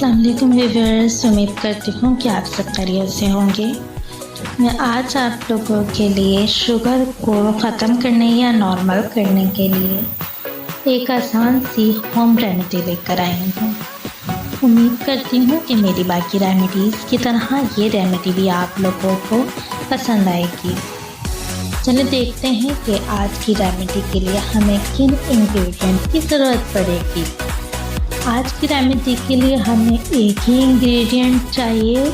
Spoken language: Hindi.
अस्सलाम वालेकुम व्यूअर्स, उम्मीद करती हूँ कि आप सब खैरियत से होंगे। मैं आज आप लोगों के लिए शुगर को ख़त्म करने या नॉर्मल करने के लिए एक आसान सी होम रेमेडी लेकर आई हूँ। उम्मीद करती हूँ कि मेरी बाकी रेमेडीज़ की तरह ये रेमेडी भी आप लोगों को पसंद आएगी। चलिए देखते हैं कि आज की रेमेडी के लिए हमें किन इंग्रेडिएंट की ज़रूरत पड़ेगी। आज की रेमेडी के लिए हमें एक ही इंग्रेडिएंट चाहिए